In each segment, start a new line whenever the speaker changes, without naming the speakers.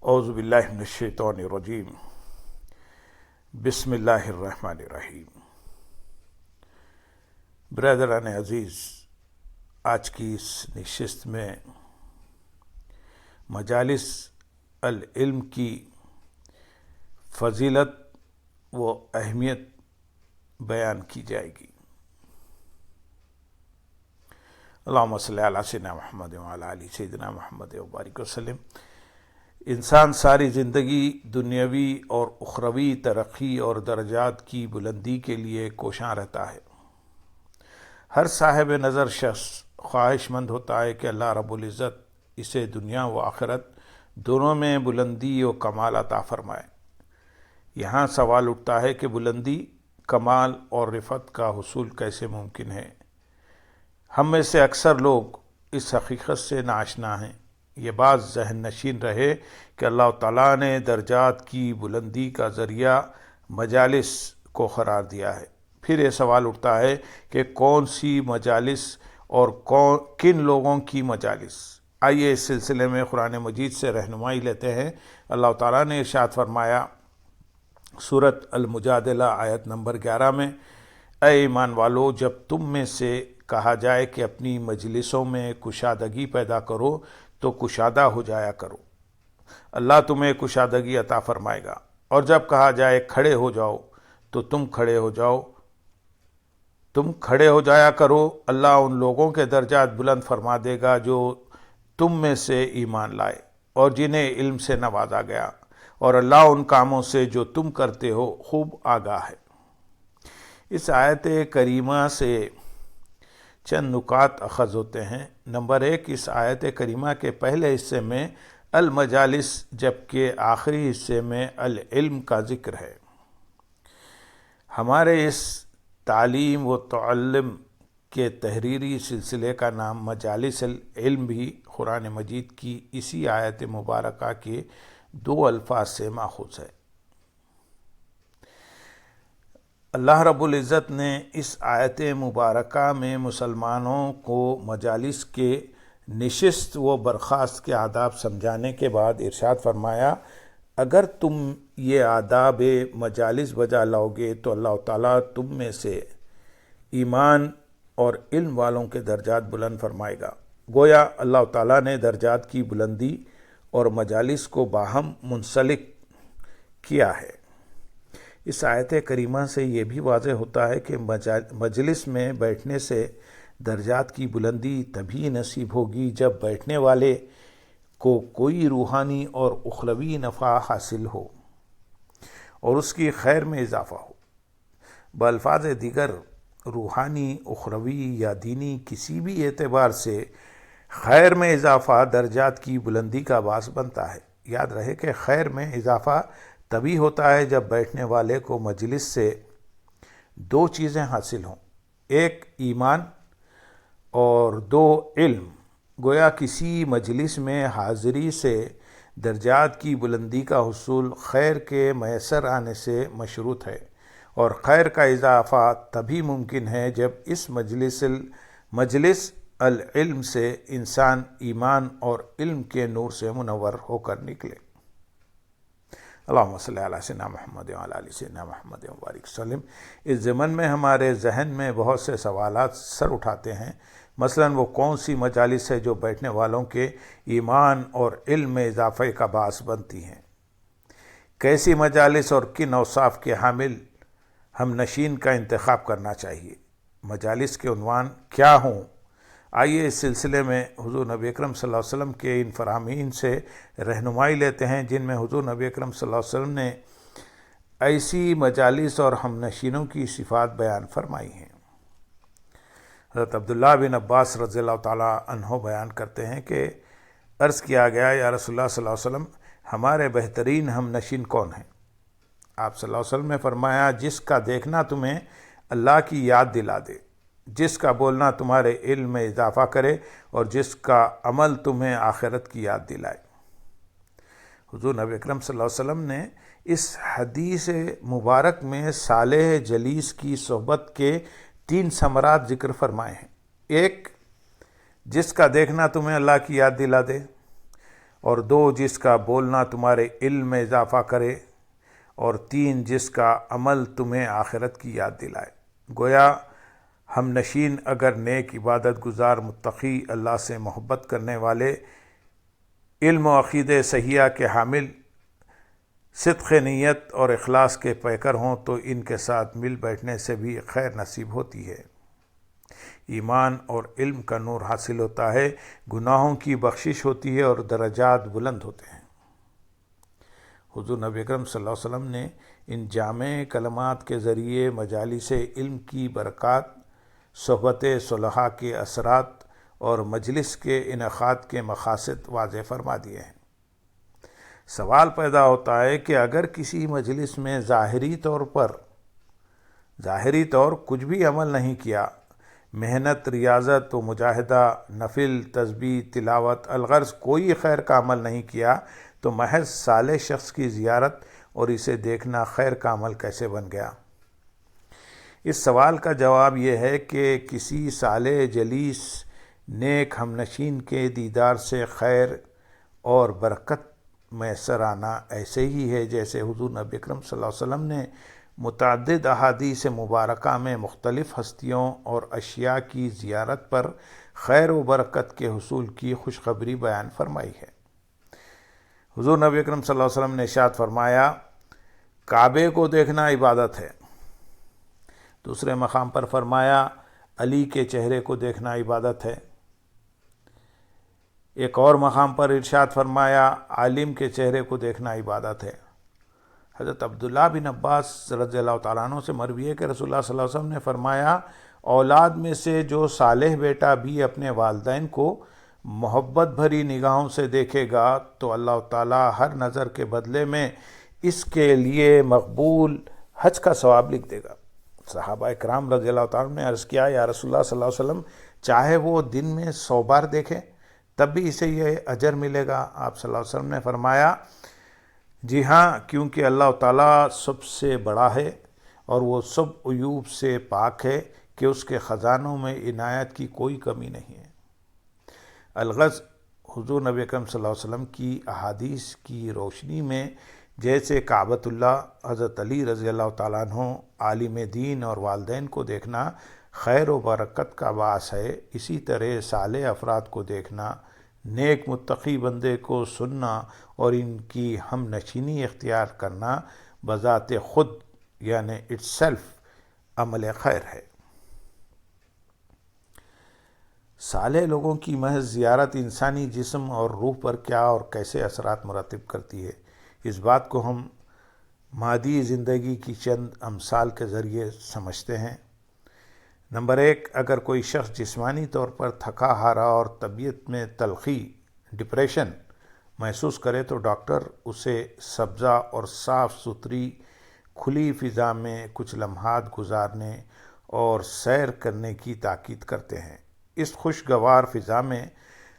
اعوذ باللہ من الشیطان الرجیم بسم اللہ الرحمن الرحیم۔ برادران عزیز، آج کی اس نشست میں مجالس العلم کی فضیلت و اہمیت بیان کی جائے گی۔ اللہم صلی علی سیدنا محمد وعلی آل سیدنا محمد وبارک وسلم۔ انسان ساری زندگی دنیاوی اور اخروی ترقی اور درجات کی بلندی کے لیے کوشاں رہتا ہے۔ ہر صاحب نظر شخص خواہش مند ہوتا ہے کہ اللہ رب العزت اسے دنیا و آخرت دونوں میں بلندی و کمال عطا فرمائے۔ یہاں سوال اٹھتا ہے کہ بلندی، کمال اور رفعت کا حصول کیسے ممکن ہے؟ ہم میں سے اکثر لوگ اس حقیقت سے ناآشنا ہیں۔ یہ بات ذہن نشین رہے کہ اللہ تعالیٰ نے درجات کی بلندی کا ذریعہ مجالس کو قرار دیا ہے۔ پھر یہ سوال اٹھتا ہے کہ کون سی مجالس اور کن لوگوں کی مجالس؟ آئیے اس سلسلے میں قرآن مجید سے رہنمائی لیتے ہیں۔ اللہ تعالیٰ نے ارشاد فرمایا سورۃ المجادلہ آیت نمبر 11 میں، اے ایمان والو، جب تم میں سے کہا جائے کہ اپنی مجلسوں میں کشادگی پیدا کرو تو کشادہ ہو جایا کرو، اللہ تمہیں کشادگی عطا فرمائے گا، اور جب کہا جائے کھڑے ہو جاؤ تو تم کھڑے ہو جایا کرو، اللہ ان لوگوں کے درجات بلند فرما دے گا جو تم میں سے ایمان لائے اور جنہیں علم سے نوازا گیا، اور اللہ ان کاموں سے جو تم کرتے ہو خوب آگاہ ہے۔ اس آیت کریمہ سے چند نکات اخذ ہوتے ہیں۔ نمبر 1، اس آیت کریمہ کے پہلے حصے میں المجالس جبکہ آخری حصے میں العلم کا ذکر ہے۔ ہمارے اس تعلیم و تعلم کے تحریری سلسلے کا نام مجالس العلم بھی قرآن مجید کی اسی آیت مبارکہ کے 2 الفاظ سے ماخوذ ہے۔ اللہ رب العزت نے اس آیت مبارکہ میں مسلمانوں کو مجالس کے نشست و برخاست کے آداب سمجھانے کے بعد ارشاد فرمایا، اگر تم یہ آداب مجالس بجا لاؤ گے تو اللہ تعالیٰ تم میں سے ایمان اور علم والوں کے درجات بلند فرمائے گا۔ گویا اللہ تعالیٰ نے درجات کی بلندی اور مجالس کو باہم منسلک کیا ہے۔ اس آیت کریمہ سے یہ بھی واضح ہوتا ہے کہ مجلس میں بیٹھنے سے درجات کی بلندی تبھی نصیب ہوگی جب بیٹھنے والے کو کوئی روحانی اور اخروی نفع حاصل ہو اور اس کی خیر میں اضافہ ہو۔ بالفاظ دیگر، روحانی، اخروی یا دینی کسی بھی اعتبار سے خیر میں اضافہ درجات کی بلندی کا باعث بنتا ہے۔ یاد رہے کہ خیر میں اضافہ تبھی ہوتا ہے جب بیٹھنے والے کو مجلس سے 2 چیزیں حاصل ہوں، 1 ایمان اور 2 علم۔ گویا کسی مجلس میں حاضری سے درجات کی بلندی کا حصول خیر کے میسر آنے سے مشروط ہے، اور خیر کا اضافہ تبھی ممکن ہے جب اس مجلس العلم سے انسان ایمان اور علم کے نور سے منور ہو کر نکلے۔ اللہم صلی علی سیدنا محمد وعلی آل سیدنا محمد وبارک وسلم۔ اس ضمن میں ہمارے ذہن میں بہت سے سوالات سر اٹھاتے ہیں، مثلاً وہ کون سی مجالس ہے جو بیٹھنے والوں کے ایمان اور علم میں اضافے کا باعث بنتی ہیں؟ کیسی مجالس اور کن اوصاف کے حامل ہم نشین کا انتخاب کرنا چاہیے؟ مجالس کے عنوان کیا ہوں؟ آئیے اس سلسلے میں حضور نبی اکرم صلی اللہ علیہ وسلم کے ان فرامین سے رہنمائی لیتے ہیں جن میں حضور نبی اکرم صلی اللہ علیہ وسلم نے ایسی مجالس اور ہم نشینوں کی صفات بیان فرمائی ہیں۔ حضرت عبداللہ بن عباس رضی اللہ تعالیٰ عنہ بیان کرتے ہیں کہ عرض کیا گیا، یا رسول اللہ صلی اللہ علیہ وسلم، ہمارے بہترین ہم نشین کون ہیں؟ آپ صلی اللہ علیہ وسلم نے فرمایا، جس کا دیکھنا تمہیں اللہ کی یاد دلا دے، جس کا بولنا تمہارے علم میں اضافہ کرے، اور جس کا عمل تمہیں آخرت کی یاد دلائے۔ حضور نبی اکرم صلی اللہ علیہ وسلم نے اس حدیث مبارک میں صالح جلیس کی صحبت کے 3 ثمرات ذکر فرمائے ہیں۔ 1، جس کا دیکھنا تمہیں اللہ کی یاد دلا دے، اور 2 جس کا بولنا تمہارے علم میں اضافہ کرے، اور 3 جس کا عمل تمہیں آخرت کی یاد دلائے۔ گویا ہم نشین اگر نیک عبادت گزار، متقی، اللہ سے محبت کرنے والے، علم و عقیدہ صحیحہ کے حامل، صدق نیت اور اخلاص کے پیکر ہوں تو ان کے ساتھ مل بیٹھنے سے بھی خیر نصیب ہوتی ہے۔ ایمان اور علم کا نور حاصل ہوتا ہے، گناہوں کی بخشش ہوتی ہے اور درجات بلند ہوتے ہیں۔ حضور نبی اکرم صلی اللہ علیہ وسلم نے ان جامع کلمات کے ذریعے مجالس علم کی برکات، صحبت صلحاء کے اثرات اور مجلس کے انعقاد کے مقاصد واضح فرما دیے ہیں۔ سوال پیدا ہوتا ہے کہ اگر کسی مجلس میں ظاہری طور کچھ بھی عمل نہیں کیا، محنت، ریاضت و مجاہدہ، نفل، تسبیح، تلاوت، الغرض کوئی خیر کا عمل نہیں کیا، تو محض صالح شخص کی زیارت اور اسے دیکھنا خیر کا عمل کیسے بن گیا؟ اس سوال کا جواب یہ ہے کہ کسی صالح جلیس، نیک ہمنشین کے دیدار سے خیر اور برکت میسر آنا ایسے ہی ہے جیسے حضور نبی اکرم صلی اللہ علیہ وسلم نے متعدد احادیث مبارکہ میں مختلف ہستیوں اور اشیاء کی زیارت پر خیر و برکت کے حصول کی خوشخبری بیان فرمائی ہے۔ حضور نبی اکرم صلی اللہ علیہ وسلم نے ارشاد فرمایا، کعبے کو دیکھنا عبادت ہے۔ دوسرے مقام پر فرمایا، علی کے چہرے کو دیکھنا عبادت ہے۔ ایک اور مقام پر ارشاد فرمایا، عالم کے چہرے کو دیکھنا عبادت ہے۔ حضرت عبداللہ بن عباس رضی اللہ تعالیٰ عنہ سے مروی ہے کہ رسول اللہ صلی اللہ علیہ وسلم نے فرمایا، اولاد میں سے جو صالح بیٹا بھی اپنے والدین کو محبت بھری نگاہوں سے دیکھے گا تو اللہ تعالیٰ ہر نظر کے بدلے میں اس کے لیے مقبول حج کا ثواب لکھ دے گا۔ صحابہ کرام رضی اللہ تعالیٰ نے عرض کیا، یا رسول اللہ صلی اللہ علیہ وسلم، چاہے وہ دن میں 100 بار دیکھیں تب بھی اسے یہ اجر ملے گا؟ آپ صلی اللہ علیہ وسلم نے فرمایا، جی ہاں، کیونکہ اللہ تعالیٰ سب سے بڑا ہے اور وہ سب عیوب سے پاک ہے کہ اس کے خزانوں میں عنایت کی کوئی کمی نہیں ہے۔ الغرض حضور نبی اکرم صلی اللہ علیہ وسلم کی احادیث کی روشنی میں جیسے کعبۃ اللہ، حضرت علی رضی اللہ تعالیٰ عنہ، عالم دین اور والدین کو دیکھنا خیر و برکت کا باعث ہے، اسی طرح صالح افراد کو دیکھنا، نیک متقی بندے کو سننا اور ان کی ہم نشینی اختیار کرنا بذات خود یعنی اٹس سیلف عمل خیر ہے۔ صالح لوگوں کی محض زیارت انسانی جسم اور روح پر کیا اور کیسے اثرات مرتب کرتی ہے، اس بات کو ہم مادی زندگی کی چند امثال کے ذریعے سمجھتے ہیں۔ نمبر 1، اگر کوئی شخص جسمانی طور پر تھکا ہارا اور طبیعت میں تلخی، ڈپریشن محسوس کرے تو ڈاکٹر اسے سبزہ اور صاف ستھری کھلی فضا میں کچھ لمحات گزارنے اور سیر کرنے کی تاکید کرتے ہیں۔ اس خوشگوار فضا میں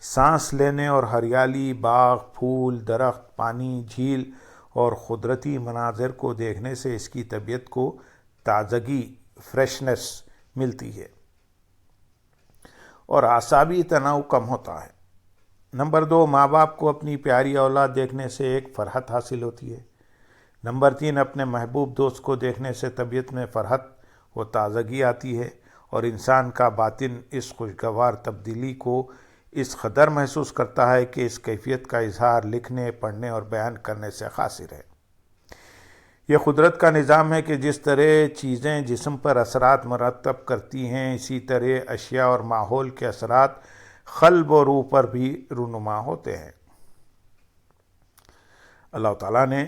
سانس لینے اور ہریالی، باغ، پھول، درخت، پانی، جھیل اور قدرتی مناظر کو دیکھنے سے اس کی طبیعت کو تازگی، فریشنس ملتی ہے اور اعصابی تناؤ کم ہوتا ہے۔ نمبر 2، ماں باپ کو اپنی پیاری اولاد دیکھنے سے ایک فرحت حاصل ہوتی ہے۔ نمبر 3، اپنے محبوب دوست کو دیکھنے سے طبیعت میں فرحت و تازگی آتی ہے اور انسان کا باطن اس خوشگوار تبدیلی کو اس قدر محسوس کرتا ہے کہ اس کیفیت کا اظہار لکھنے، پڑھنے اور بیان کرنے سے قاصر ہے۔ یہ قدرت کا نظام ہے کہ جس طرح چیزیں جسم پر اثرات مرتب کرتی ہیں، اسی طرح اشیاء اور ماحول کے اثرات قلب و روح پر بھی رونما ہوتے ہیں۔ اللہ تعالیٰ نے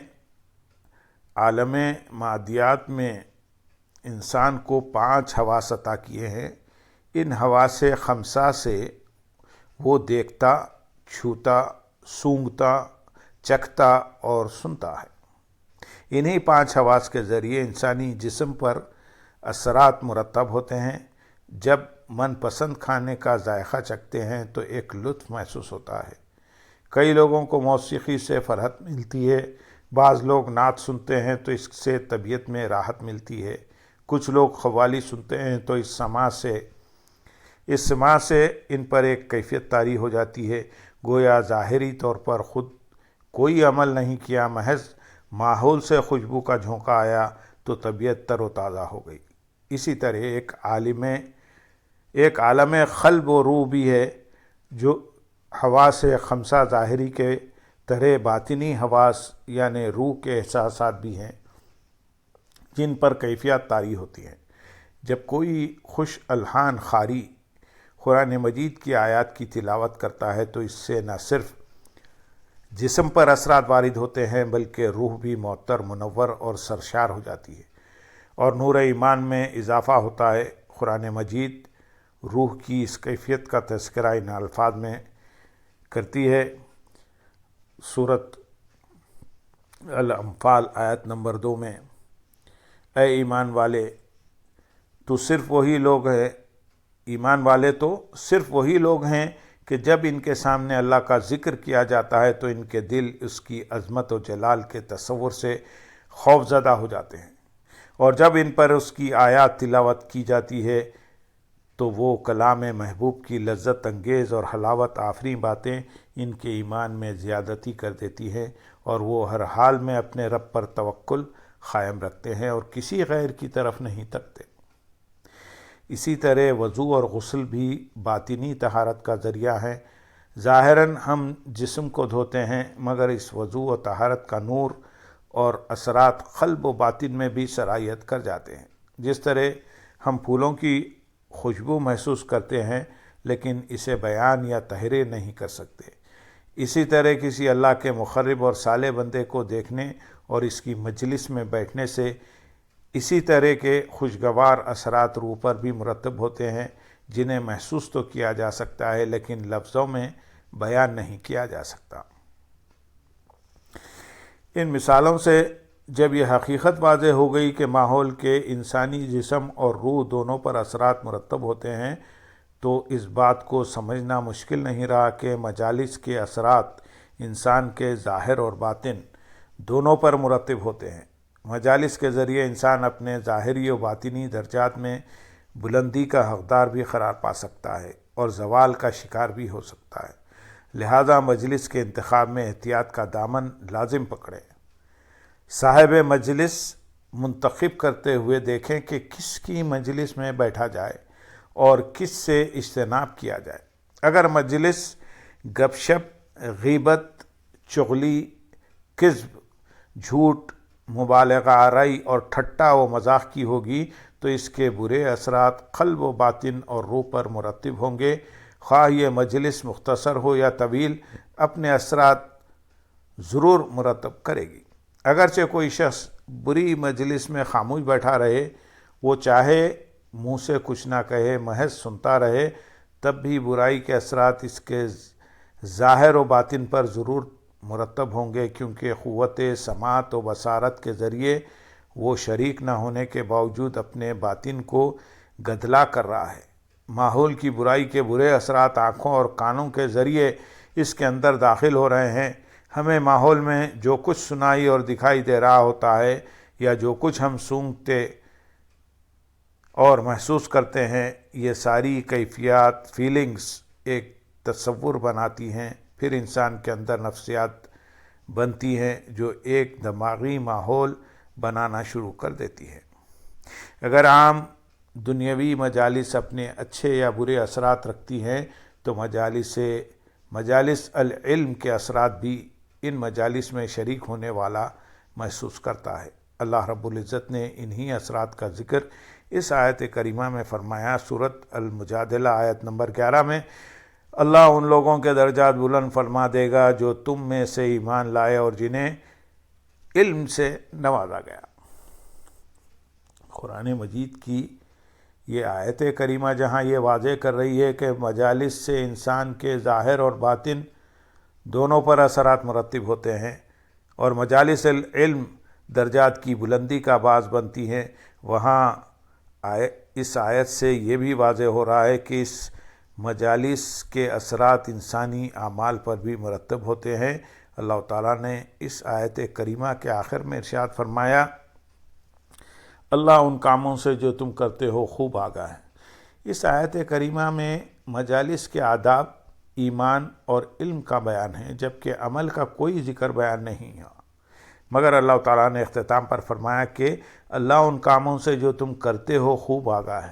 عالم مادیات میں انسان کو 5 حواس عطا کیے ہیں۔ ان حواس خمسہ سے وہ دیکھتا، چھوتا، سونگھتا، چکھتا اور سنتا ہے۔ انہی 5 حواس کے ذریعے انسانی جسم پر اثرات مرتب ہوتے ہیں۔ جب من پسند کھانے کا ذائقہ چکھتے ہیں تو ایک لطف محسوس ہوتا ہے۔ کئی لوگوں کو موسیقی سے فرحت ملتی ہے، بعض لوگ نعت سنتے ہیں تو اس سے طبیعت میں راحت ملتی ہے، کچھ لوگ قوالی سنتے ہیں تو اس سماع سے ان پر ایک کیفیت طاری ہو جاتی ہے، گویا ظاہری طور پر خود کوئی عمل نہیں کیا، محض ماحول سے خوشبو کا جھونکا آیا تو طبیعت تر و تازہ ہو گئی۔ اسی طرح ایک عالم قلب و روح بھی ہے، جو حواس خمسہ ظاہری کے طرح باطنی حواس یعنی روح کے احساسات بھی ہیں، جن پر کیفیت طاری ہوتی ہیں۔ جب کوئی خوش الحان قاری قرآن مجید کی آیات کی تلاوت کرتا ہے تو اس سے نہ صرف جسم پر اثرات وارد ہوتے ہیں بلکہ روح بھی معطر، منور اور سرشار ہو جاتی ہے، اور نور ایمان میں اضافہ ہوتا ہے۔ قرآن مجید روح کی اس کیفیت کا تذکرہ ان الفاظ میں کرتی ہے۔ سورۃ الانفال آیت نمبر 2 میں، اے ایمان والے تو صرف وہی لوگ ہیں کہ جب ان کے سامنے اللہ کا ذکر کیا جاتا ہے تو ان کے دل اس کی عظمت و جلال کے تصور سے خوف زدہ ہو جاتے ہیں، اور جب ان پر اس کی آیات تلاوت کی جاتی ہے تو وہ کلام محبوب کی لذت انگیز اور حلاوت آفریں باتیں ان کے ایمان میں زیادتی کر دیتی ہیں، اور وہ ہر حال میں اپنے رب پر توکل قائم رکھتے ہیں اور کسی غیر کی طرف نہیں تکتے۔ اسی طرح وضو اور غسل بھی باطنی طہارت کا ذریعہ ہیں۔ ظاہراً ہم جسم کو دھوتے ہیں، مگر اس وضو و طہارت کا نور اور اثرات قلب و باطن میں بھی سرایت کر جاتے ہیں۔ جس طرح ہم پھولوں کی خوشبو محسوس کرتے ہیں لیکن اسے بیان یا تحریر نہیں کر سکتے، اسی طرح کسی اللہ کے مقرب اور صالح بندے کو دیکھنے اور اس کی مجلس میں بیٹھنے سے اسی طرح کے خوشگوار اثرات روح پر بھی مرتب ہوتے ہیں، جنہیں محسوس تو کیا جا سکتا ہے لیکن لفظوں میں بیان نہیں کیا جا سکتا۔ ان مثالوں سے جب یہ حقیقت واضح ہو گئی کہ ماحول کے انسانی جسم اور روح دونوں پر اثرات مرتب ہوتے ہیں، تو اس بات کو سمجھنا مشکل نہیں رہا کہ مجالس کے اثرات انسان کے ظاہر اور باطن دونوں پر مرتب ہوتے ہیں۔ مجالس کے ذریعے انسان اپنے ظاہری و باطنی درجات میں بلندی کا حقدار بھی قرار پا سکتا ہے اور زوال کا شکار بھی ہو سکتا ہے۔ لہذا مجلس کے انتخاب میں احتیاط کا دامن لازم پکڑیں۔ صاحب مجلس منتخب کرتے ہوئے دیکھیں کہ کس کی مجلس میں بیٹھا جائے اور کس سے اجتناب کیا جائے۔ اگر مجلس گپ شپ، غیبت، چغلی، کذب، جھوٹ، مبالغہ آرائی اور ٹھٹا و مذاق کی ہوگی تو اس کے برے اثرات قلب و باطن اور روح پر مرتب ہوں گے۔ خواہ یہ مجلس مختصر ہو یا طویل، اپنے اثرات ضرور مرتب کرے گی۔ اگرچہ کوئی شخص بری مجلس میں خاموش بیٹھا رہے، وہ چاہے منہ سے کچھ نہ کہے، محض سنتا رہے، تب بھی برائی کے اثرات اس کے ظاہر و باطن پر ضرور مرتب ہوں گے، کیونکہ قوت سماعت و بصارت کے ذریعے وہ شریک نہ ہونے کے باوجود اپنے باطن کو گدلا کر رہا ہے۔ ماحول کی برائی کے برے اثرات آنکھوں اور کانوں کے ذریعے اس کے اندر داخل ہو رہے ہیں۔ ہمیں ماحول میں جو کچھ سنائی اور دکھائی دے رہا ہوتا ہے یا جو کچھ ہم سونگھتے اور محسوس کرتے ہیں، یہ ساری کیفیات، فیلنگز ایک تصور بناتی ہیں، پھر انسان کے اندر نفسیات بنتی ہیں جو ایک دماغی ماحول بنانا شروع کر دیتی ہے۔ اگر عام دنیاوی مجالس اپنے اچھے یا برے اثرات رکھتی ہیں تو مجالس العلم کے اثرات بھی ان مجالس میں شریک ہونے والا محسوس کرتا ہے۔ اللہ رب العزت نے انہی اثرات کا ذکر اس آیت کریمہ میں فرمایا۔ سورۃ المجادلہ آیت نمبر 11 میں، اللہ ان لوگوں کے درجات بلند فرما دے گا جو تم میں سے ایمان لائے اور جنہیں علم سے نوازا گیا۔ قرآن مجید کی یہ آیت کریمہ جہاں یہ واضح کر رہی ہے کہ مجالس سے انسان کے ظاہر اور باطن دونوں پر اثرات مرتب ہوتے ہیں اور مجالس العلم درجات کی بلندی کا باعث بنتی ہیں، وہاں اس آیت سے یہ بھی واضح ہو رہا ہے کہ اس مجالس کے اثرات انسانی اعمال پر بھی مرتب ہوتے ہیں۔ اللہ تعالیٰ نے اس آیت کریمہ کے آخر میں ارشاد فرمایا، اللہ ان کاموں سے جو تم کرتے ہو خوب آگاہ ہے۔ اس آیت کریمہ میں مجالس کے آداب ایمان اور علم کا بیان ہے، جبکہ عمل کا کوئی ذکر بیان نہیں ہے۔ مگر اللہ تعالیٰ نے اختتام پر فرمایا کہ اللہ ان کاموں سے جو تم کرتے ہو خوب آگاہ ہے۔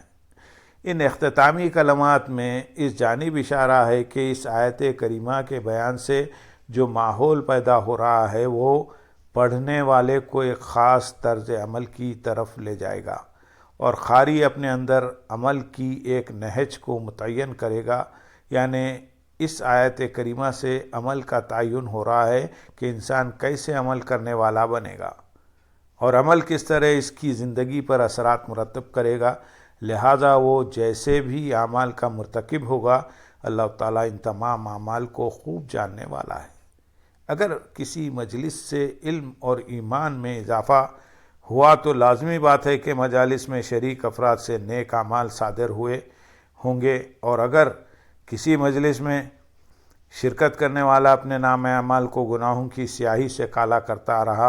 ان اختتامی کلمات میں اس جانب اشارہ ہے کہ اس آیت کریمہ کے بیان سے جو ماحول پیدا ہو رہا ہے وہ پڑھنے والے کو ایک خاص طرز عمل کی طرف لے جائے گا، اور قاری اپنے اندر عمل کی ایک نہج کو متعین کرے گا۔ یعنی اس آیت کریمہ سے عمل کا تعین ہو رہا ہے کہ انسان کیسے عمل کرنے والا بنے گا، اور عمل کس طرح اس کی زندگی پر اثرات مرتب کرے گا۔ لہٰذا وہ جیسے بھی اعمال کا مرتکب ہوگا، اللہ تعالیٰ ان تمام اعمال کو خوب جاننے والا ہے۔ اگر کسی مجلس سے علم اور ایمان میں اضافہ ہوا تو لازمی بات ہے کہ مجالس میں شریک افراد سے نیک اعمال صادر ہوئے ہوں گے، اور اگر کسی مجلس میں شرکت کرنے والا اپنے نام اعمال کو گناہوں کی سیاہی سے کالا کرتا رہا